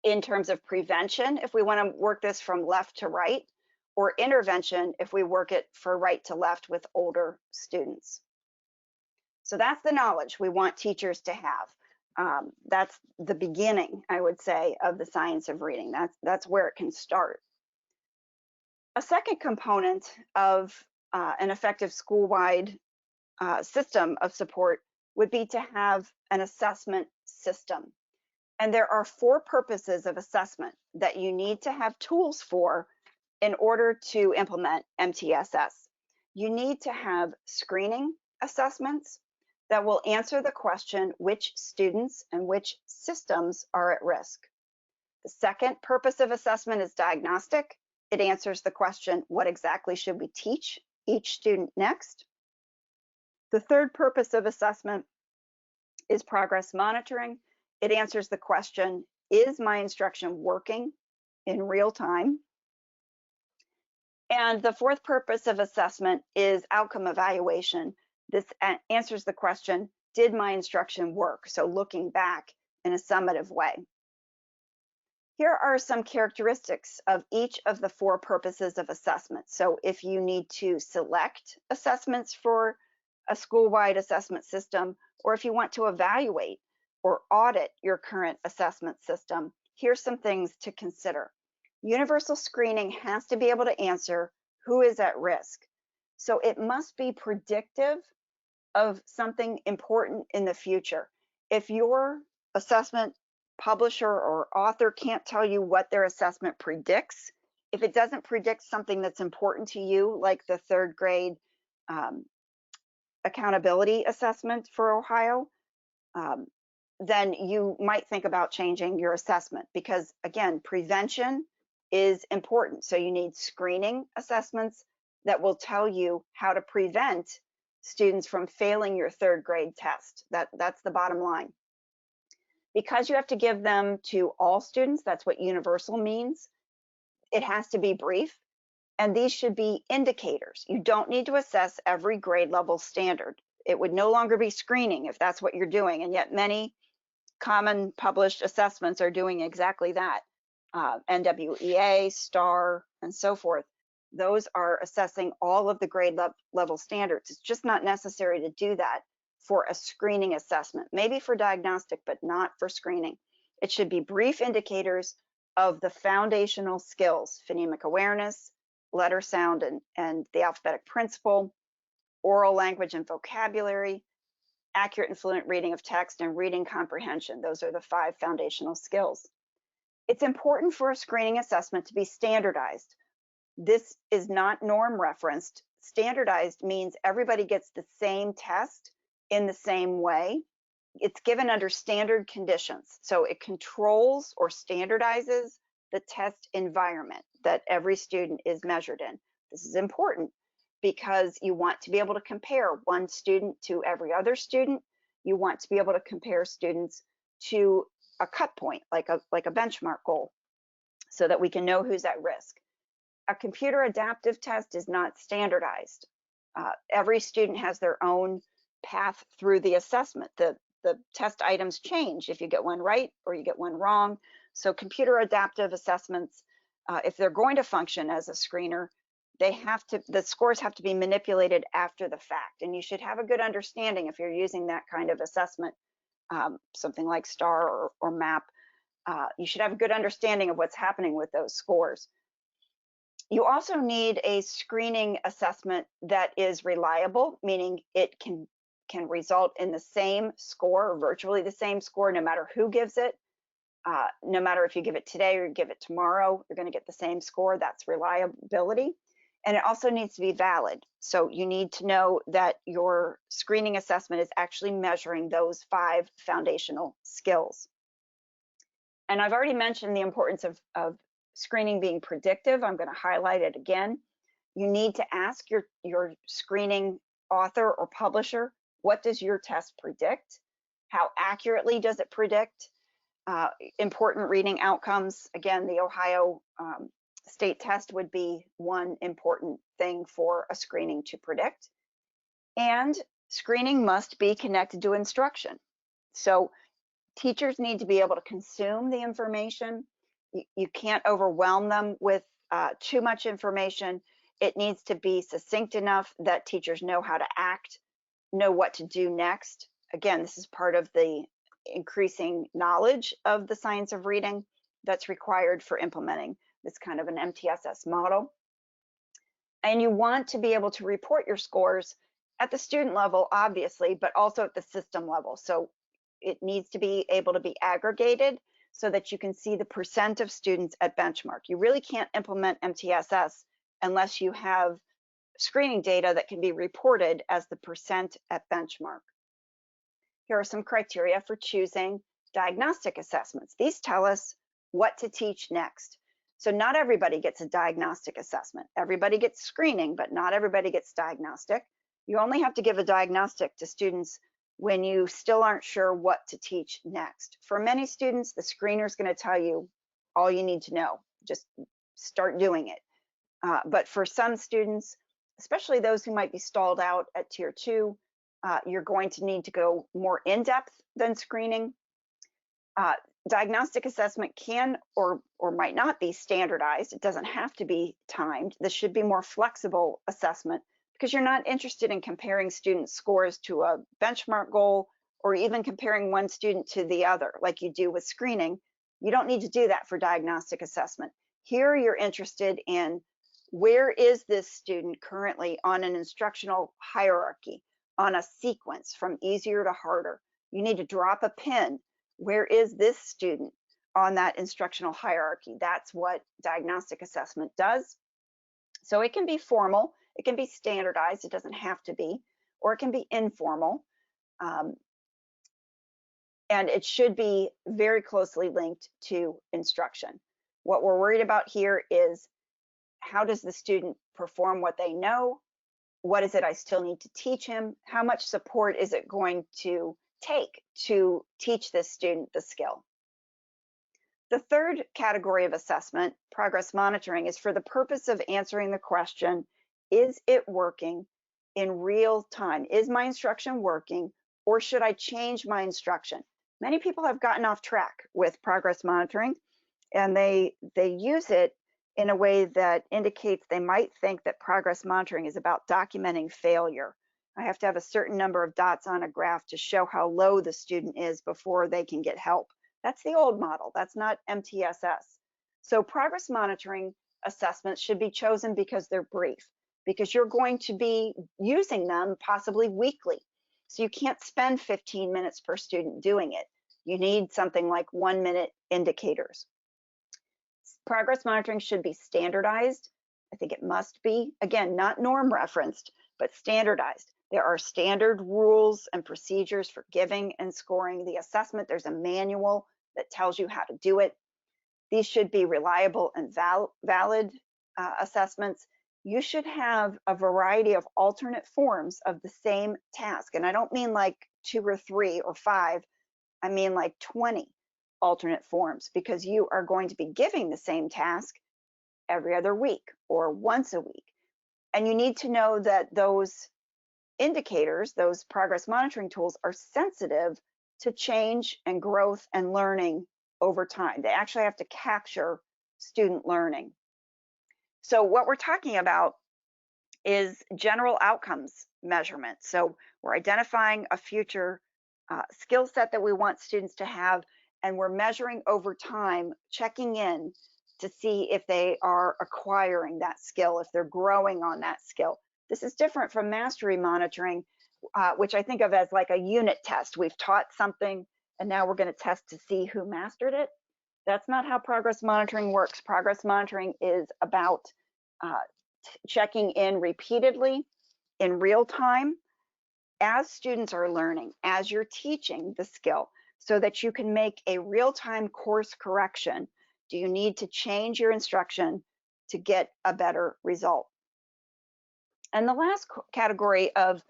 in terms of prevention if we want to work this from left to right, or intervention if we work it for right to left with older students. So that's the knowledge we want teachers to have. That's the beginning, I would say, of the science of reading. That's where it can start. A second component of an effective school-wide system of support would be to have an assessment system. And there are 4 purposes of assessment that you need to have tools for in order to implement MTSS. You need to have screening assessments that will answer the question, which students and which systems are at risk. The second purpose of assessment is diagnostic. It answers the question, what exactly should we teach each student next? The third purpose of assessment is progress monitoring. It answers the question, is my instruction working in real time? And the fourth purpose of assessment is outcome evaluation. This answers the question, did my instruction work? So looking back in a summative way. Here are some characteristics of each of the 4 purposes of assessment. So if you need to select assessments for a school-wide assessment system, or if you want to evaluate or audit your current assessment system, here's some things to consider. Universal screening has to be able to answer who is at risk. So it must be predictive of something important in the future. If your assessment publisher or author can't tell you what their assessment predicts, if it doesn't predict something that's important to you, like the 3rd grade accountability assessment for Ohio, then you might think about changing your assessment, because again, prevention is important. So you need screening assessments that will tell you how to prevent students from failing your 3rd grade test. That's the bottom line. Because you have to give them to all students, that's what universal means. It has to be brief, and these should be indicators. You don't need to assess every grade level standard. It would no longer be screening if that's what you're doing, and yet many common published assessments are doing exactly that. NWEA, STAR, and so forth. Those are assessing all of the grade level standards. It's just not necessary to do that for a screening assessment, maybe for diagnostic, but not for screening. It should be brief indicators of the foundational skills, phonemic awareness, letter sound and the alphabetic principle, oral language and vocabulary, accurate and fluent reading of text, and reading comprehension. Those are the 5 foundational skills. It's important for a screening assessment to be standardized. This is not norm referenced. Standardized means everybody gets the same test in the same way. It's given under standard conditions. So it controls or standardizes the test environment that every student is measured in. This is important because you want to be able to compare one student to every other student. You want to be able to compare students to a cut point, like a benchmark goal, so that we can know who's at risk. A computer adaptive test is not standardized. Every student has their own path through the assessment. The test items change if you get one right or you get one wrong. So computer adaptive assessments, if they're going to function as a screener, the scores have to be manipulated after the fact. And you should have a good understanding if you're using that kind of assessment, something like STAR or MAP. You should have a good understanding of what's happening with those scores. You also need a screening assessment that is reliable, meaning it can result in the same score, or virtually the same score, no matter who gives it. No matter if you give it today or you give it tomorrow, you're going to get the same score. That's reliability. And it also needs to be valid. So you need to know that your screening assessment is actually measuring those 5 foundational skills. And I've already mentioned the importance of screening being predictive. I'm going to highlight it again. You need to ask your screening author or publisher, what does your test predict? How accurately does it predict important reading outcomes? Again, the Ohio state test would be one important thing for a screening to predict. And screening must be connected to instruction. So teachers need to be able to consume the information. You can't overwhelm them with too much information. It needs to be succinct enough that teachers know how to act, know what to do next. Again, this is part of the increasing knowledge of the science of reading that's required for implementing this kind of an MTSS model. And you want to be able to report your scores at the student level, obviously, but also at the system level. So it needs to be able to be aggregated so that you can see the percent of students at benchmark. You really can't implement MTSS unless you have screening data that can be reported as the percent at benchmark. Here are some criteria for choosing diagnostic assessments. These tell us what to teach next. So not everybody gets a diagnostic assessment. Everybody gets screening, but not everybody gets diagnostic. You only have to give a diagnostic to students when you still aren't sure what to teach next. For many students, the screener is going to tell you all you need to know. Just start doing it. But for some students, especially those who might be stalled out at tier 2, you're going to need to go more in depth than screening. Diagnostic assessment can or might not be standardized. It doesn't have to be timed. This should be more flexible assessment because you're not interested in comparing student scores to a benchmark goal or even comparing one student to the other like you do with screening. You don't need to do that for diagnostic assessment. Here you're interested in where is this student currently on an instructional hierarchy, on a sequence from easier to harder. You need to drop a pin. Where is this student on that instructional hierarchy? That's what diagnostic assessment does. So it can be formal, it can be standardized, it doesn't have to be, or it can be informal. And it should be very closely linked to instruction. What we're worried about here is how does the student perform what they know? What is it I still need to teach him? How much support is it going to take to teach this student the skill? The third category of assessment, progress monitoring, is for the purpose of answering the question, is it working in real time? Is my instruction working, or should I change my instruction? Many people have gotten off track with progress monitoring, and they use it in a way that indicates they might think that progress monitoring is about documenting failure. I have to have a certain number of dots on a graph to show how low the student is before they can get help. That's the old model. That's not MTSS. So progress monitoring assessments should be chosen because they're brief, because you're going to be using them possibly weekly. So you can't spend 15 minutes per student doing it. You need something like 1-minute indicators. Progress monitoring should be standardized. I think it must be, again, not norm referenced, but standardized. There are standard rules and procedures for giving and scoring the assessment. There's a manual that tells you how to do it. These should be reliable and valid assessments. You should have a variety of alternate forms of the same task. And I don't mean like 2 or 3 or 5, I mean like 20 alternate forms, because you are going to be giving the same task every other week or once a week. And you need to know that those indicators, those progress monitoring tools, are sensitive to change and growth and learning over time. They actually have to capture student learning. So what we're talking about is general outcomes measurement. So we're identifying a future skill set that we want students to have, and we're measuring over time, checking in to see if they are acquiring that skill, if they're growing on that skill. This is different from mastery monitoring, which I think of as like a unit test. We've taught something, and now we're going to test to see who mastered it. That's not how progress monitoring works. Progress monitoring is about checking in repeatedly in real time as students are learning, as you're teaching the skill, so that you can make a real-time course correction. Do you need to change your instruction to get a better result? And the last category of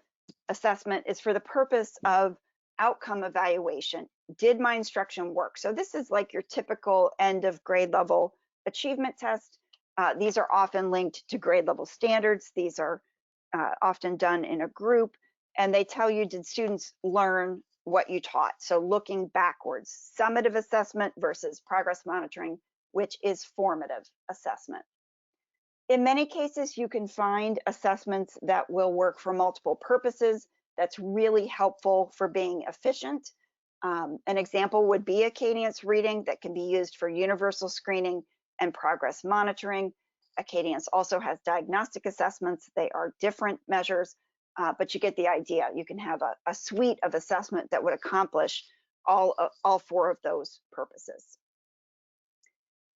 assessment is for the purpose of outcome evaluation. Did my instruction work? So this is like your typical end of grade level achievement test. These are often linked to grade level standards. These are often done in a group, and they tell you, did students learn what you taught? So looking backwards, summative assessment versus progress monitoring, which is formative assessment. In many cases, you can find assessments that will work for multiple purposes. That's really helpful for being efficient. An example would be a cadence reading that can be used for universal screening and progress monitoring. A cadence also has diagnostic assessments. They are different measures, but you get the idea. You can have a suite of assessment that would accomplish all 4 of those purposes.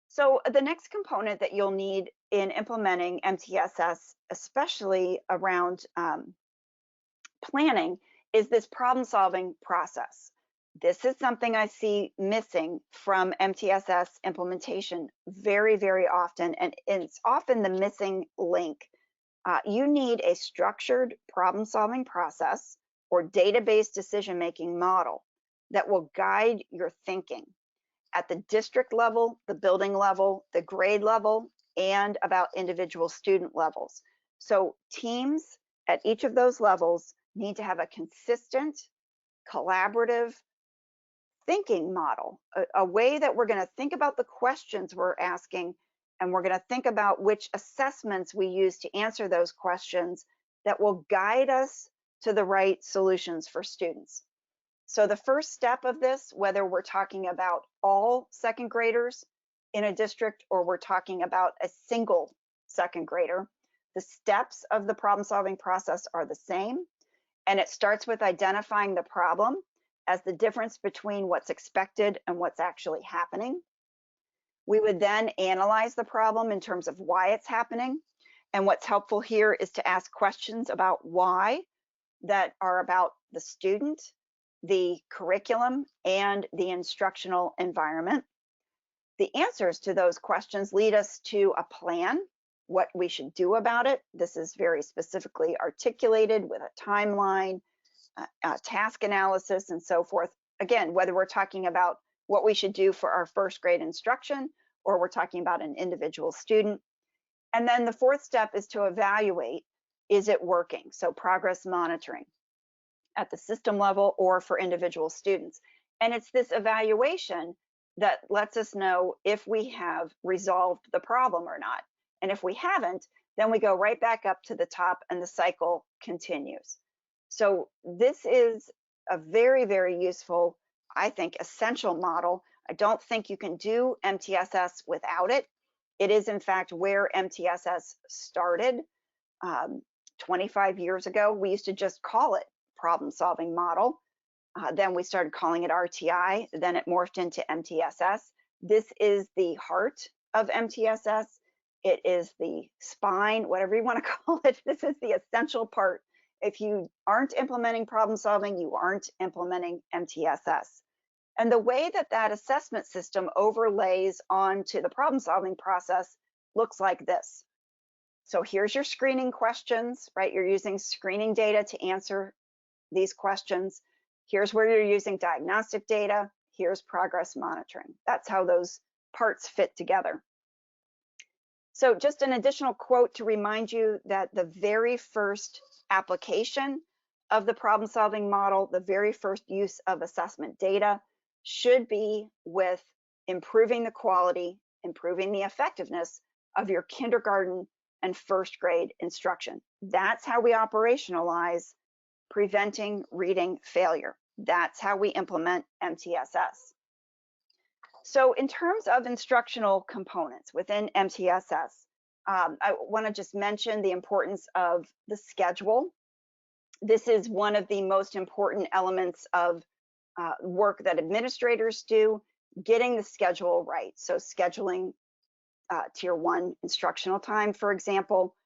So the next component that you'll need in implementing MTSS, especially around planning, is this problem-solving process. This is something I see missing from MTSS implementation very, very often, and it's often the missing link. You need a structured problem-solving process or database decision-making model that will guide your thinking at the district level, the building level, the grade level, and about individual student levels. So teams at each of those levels need to have a consistent, collaborative thinking model, a way that we're going to think about the questions we're asking, and we're going to think about which assessments we use to answer those questions that will guide us to the right solutions for students. So the first step of this, whether we're talking about all second graders in a district or we're talking about a single second grader, the steps of the problem-solving process are the same. And it starts with identifying the problem as the difference between what's expected and what's actually happening. We would then analyze the problem in terms of why it's happening. And what's helpful here is to ask questions about why that are about the student, the curriculum, and the instructional environment. The answers to those questions lead us to a plan, what we should do about it. This is very specifically articulated with a timeline, task analysis, and so forth. Again, whether we're talking about what we should do for our first grade instruction or we're talking about an individual student. And then the fourth step is to evaluate, is it working? So progress monitoring at the system level or for individual students. And it's this evaluation that lets us know if we have resolved the problem or not. And if we haven't, then we go right back up to the top and the cycle continues. So this is a very, very useful, I think, essential model. I don't think you can do MTSS without it. It is, in fact, where MTSS started 25 years ago. We used to just call it problem-solving model. Then we started calling it RTI. Then it morphed into MTSS. This is the heart of MTSS. It is the spine, whatever you want to call it. This is the essential part. If you aren't implementing problem solving, you aren't implementing MTSS. And the way that that assessment system overlays onto the problem solving process looks like this. So here's your screening questions, right? You're using screening data to answer these questions. Here's where you're using diagnostic data. Here's progress monitoring. That's how those parts fit together. So just an additional quote to remind you that the very first application of the problem solving model, the very first use of assessment data should be with improving the quality, improving the effectiveness of your kindergarten and first grade instruction. That's how we operationalize preventing reading failure. That's how we implement MTSS. So in terms of instructional components within MTSS, I want to just mention the importance of the schedule. This is one of the most important elements of work that administrators do, getting the schedule right. So scheduling Tier 1 instructional time, for example,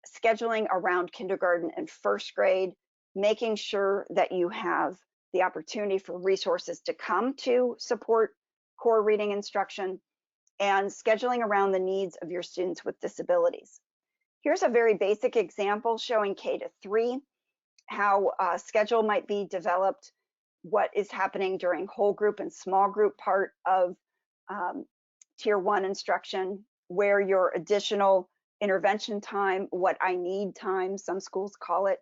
scheduling around kindergarten and first grade, making sure that you have the opportunity for resources to come to support core reading instruction, and scheduling around the needs of your students with disabilities. Here's a very basic example showing K-3, how a schedule might be developed, what is happening during whole group and small group part of Tier 1 instruction, where your additional intervention time, what I need time, some schools call it,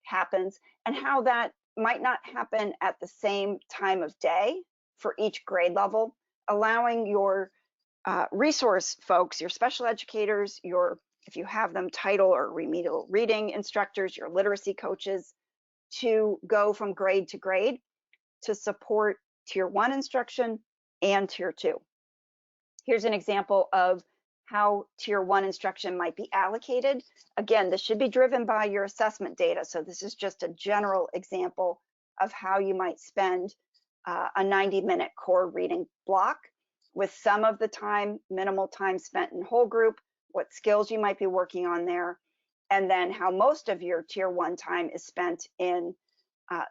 happens, and how that might not happen at the same time of day for each grade level, allowing your resource folks, your special educators, if you have them, title or remedial reading instructors, your literacy coaches, to go from grade to grade to support Tier 1 instruction and Tier 2. Here's an example of how Tier 1 instruction might be allocated. Again, this should be driven by your assessment data. So this is just a general example of how you might spend a 90-minute core reading block, with some of the time, minimal time spent in whole group, what skills you might be working on there, and then how most of your Tier 1 time is spent in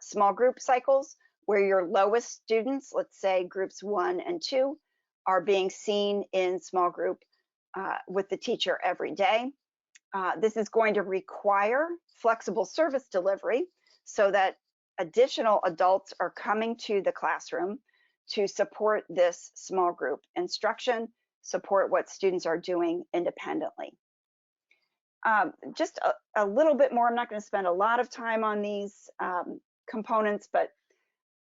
small group cycles, where your lowest students, let's say groups 1 and 2, are being seen in small group with the teacher every day. This is going to require flexible service delivery so that additional adults are coming to the classroom to support this small group instruction, support what students are doing independently. Just a little bit more, I'm not going to spend a lot of time on these components, but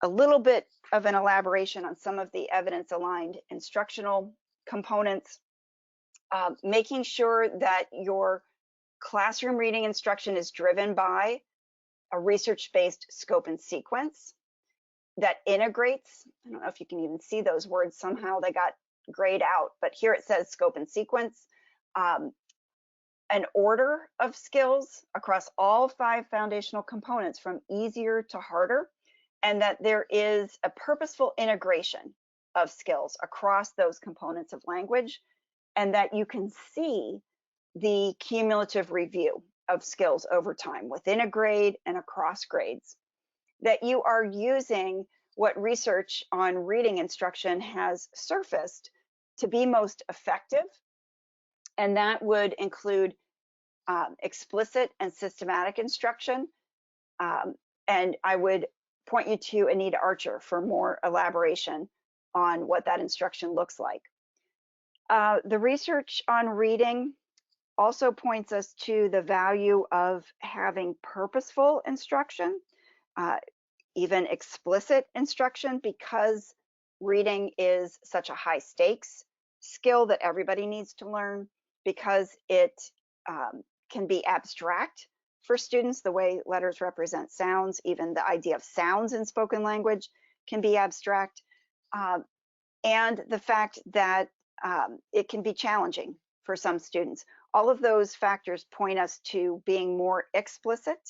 a little bit of an elaboration on some of the evidence-aligned instructional components, making sure that your classroom reading instruction is driven by a research-based scope and sequence that integrates, I don't know if you can even see those words, somehow they got grayed out, but here it says scope and sequence, an order of skills across all 5 foundational components from easier to harder, and that there is a purposeful integration of skills across those components of language, and that you can see the cumulative review of skills over time within a grade and across grades, that you are using what research on reading instruction has surfaced to be most effective, and that would include explicit and systematic instruction, and I would point you to Anita Archer for more elaboration on what that instruction looks like. The research on reading also points us to the value of having purposeful instruction, even explicit instruction, because reading is such a high stakes skill that everybody needs to learn, because it can be abstract for students, the way letters represent sounds, even the idea of sounds in spoken language can be abstract, and the fact that it can be challenging for some students. All of those factors point us to being more explicit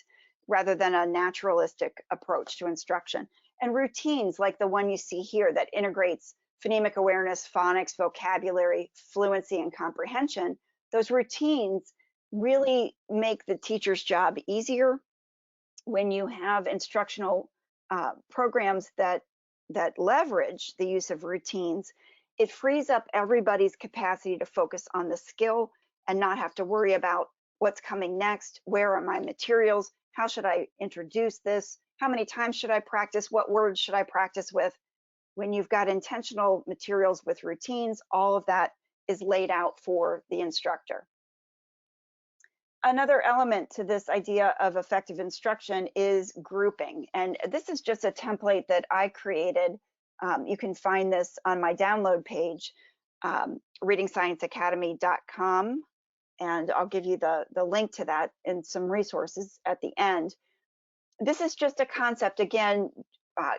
rather than a naturalistic approach to instruction. And routines like the one you see here that integrates phonemic awareness, phonics, vocabulary, fluency, and comprehension Those routines really make the teacher's job easier when you have instructional programs that leverage the use of routines. It frees up everybody's capacity to focus on the skill and not have to worry about what's coming next, where are my materials, how should I introduce this, how many times should I practice, what words should I practice with. When you've got intentional materials with routines, all of that is laid out for the instructor. Another element to this idea of effective instruction is grouping. And this is just a template that I created. You can find this on my download page, readingscienceacademy.com. And I'll give you the link to that and some resources at the end. This is just a concept, again,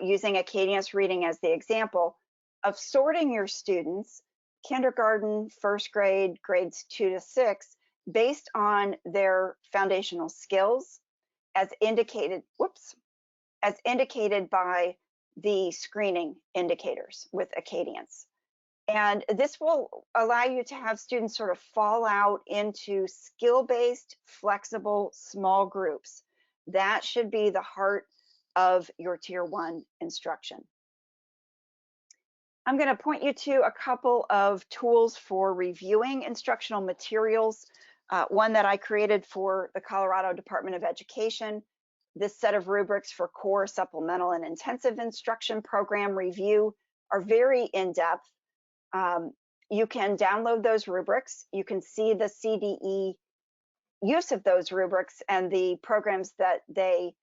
using Acadience reading as the example, of sorting your students, kindergarten, first grade, grades 2 to 6, based on their foundational skills as indicated by the screening indicators with Acadience. And this will allow you to have students sort of fall out into skill-based, flexible, small groups. That should be the heart of your Tier 1 instruction. I'm going to point you to a couple of tools for reviewing instructional materials. One that I created for the Colorado Department of Education. This set of rubrics for core, supplemental, and intensive instruction program review are very in-depth. You can download those rubrics. You can see the CDE use of those rubrics and the programs that they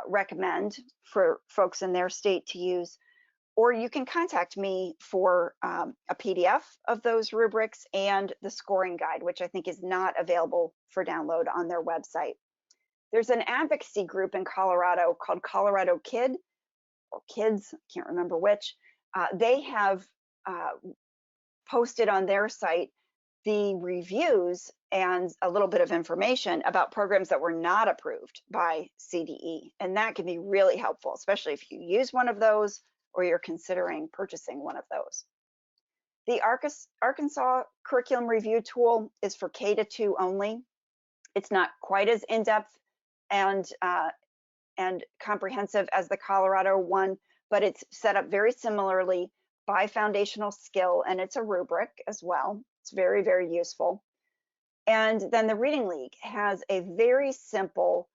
recommend for folks in their state to use. Or you can contact me for a PDF of those rubrics and the scoring guide, which I think is not available for download on their website. There's an advocacy group in Colorado called Colorado Kid, or Kids, I can't remember which. They have posted on their site the reviews and a little bit of information about programs that were not approved by CDE. And that can be really helpful, especially if you use one of those or you're considering purchasing one of those. The Arkansas Curriculum Review Tool is for K-2 only. It's not quite as in-depth and comprehensive as the Colorado one, but it's set up very similarly by foundational skill, and it's a rubric as well. It's very, very useful. And then the Reading League has a very simple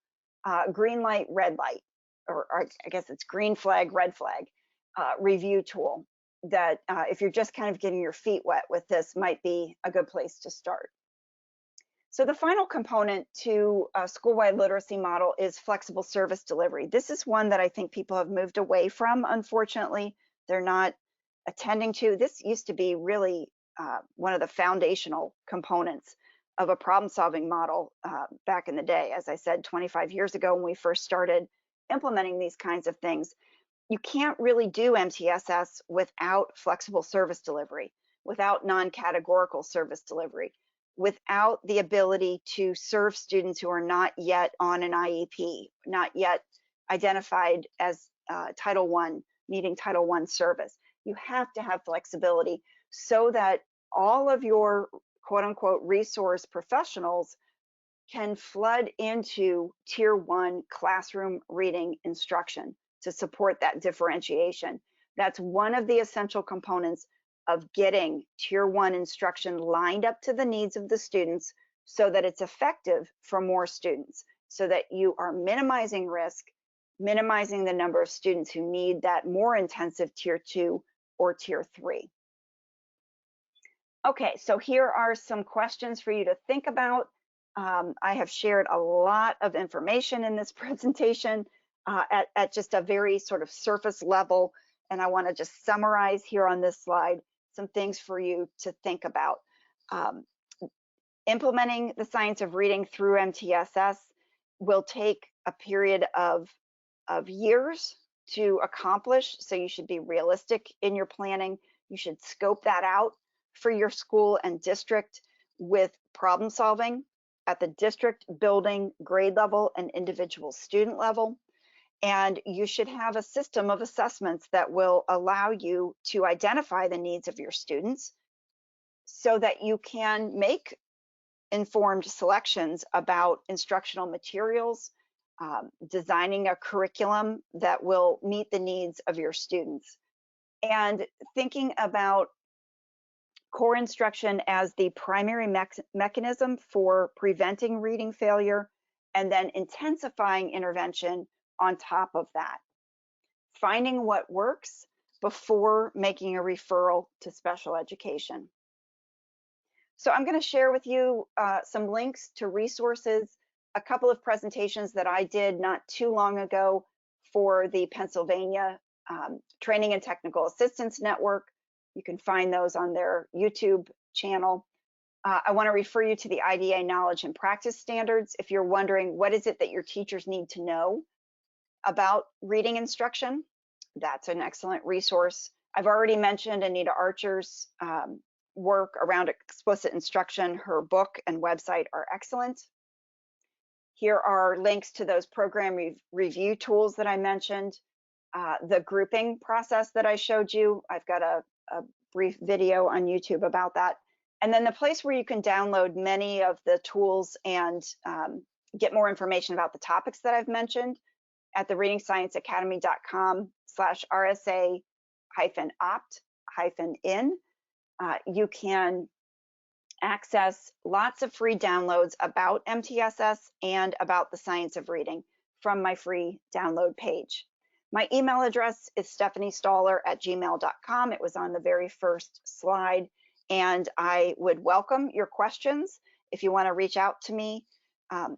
green light, red light, or I guess it's green flag, red flag review tool that if you're just kind of getting your feet wet with this, might be a good place to start. So the final component to a school-wide literacy model is flexible service delivery. This is one that I think people have moved away from, unfortunately. They're not attending to. This used to be really one of the foundational components of a problem-solving model back in the day. As I said, 25 years ago when we first started implementing these kinds of things. You can't really do MTSS without flexible service delivery, without non-categorical service delivery, without the ability to serve students who are not yet on an IEP, not yet identified as Title I, needing Title I service. You have to have flexibility so that all of your quote unquote resource professionals can flood into Tier 1 classroom reading instruction to support that differentiation. That's one of the essential components of getting Tier 1 instruction lined up to the needs of the students so that it's effective for more students, so that you are minimizing risk, minimizing the number of students who need that more intensive Tier 2 or Tier 3. Okay, so here are some questions for you to think about. I have shared a lot of information in this presentation at just a very sort of surface level, and I want to just summarize here on this slide some things for you to think about. Implementing the science of reading through MTSS will take a period of years to accomplish, so you should be realistic in your planning. You should scope that out for your school and district with problem solving at the district, building, grade level, and individual student level. And you should have a system of assessments that will allow you to identify the needs of your students so that you can make informed selections about instructional materials, designing a curriculum that will meet the needs of your students, and thinking about core instruction as the primary mechanism for preventing reading failure, and then intensifying intervention on top of that. Finding what works before making a referral to special education. So I'm going to share with you some links to resources, a couple of presentations that I did not too long ago for the Pennsylvania Training and Technical Assistance Network. You can find those on their YouTube channel. I want to refer you to the IDA Knowledge and Practice Standards if you're wondering what is it that your teachers need to know about reading instruction. That's an excellent resource. I've already mentioned Anita Archer's work around explicit instruction. Her book and website are excellent. Here are links to those program review tools that I mentioned, the grouping process that I showed you. I've got a brief video on YouTube about that. And then the place where you can download many of the tools and get more information about the topics that I've mentioned at the readingscienceacademy.com/RSA-opt-in. You can access lots of free downloads about MTSS and about the science of reading from my free download page. My email address is stephaniestollar@gmail.com. It was on the very first slide, and I would welcome your questions. If you want to reach out to me,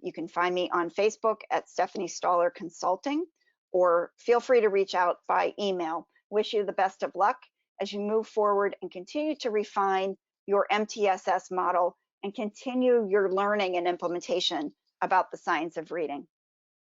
you can find me on Facebook at Stephanie Stollar Consulting, or feel free to reach out by email. Wish you the best of luck as you move forward and continue to refine your MTSS model and continue your learning and implementation about the science of reading.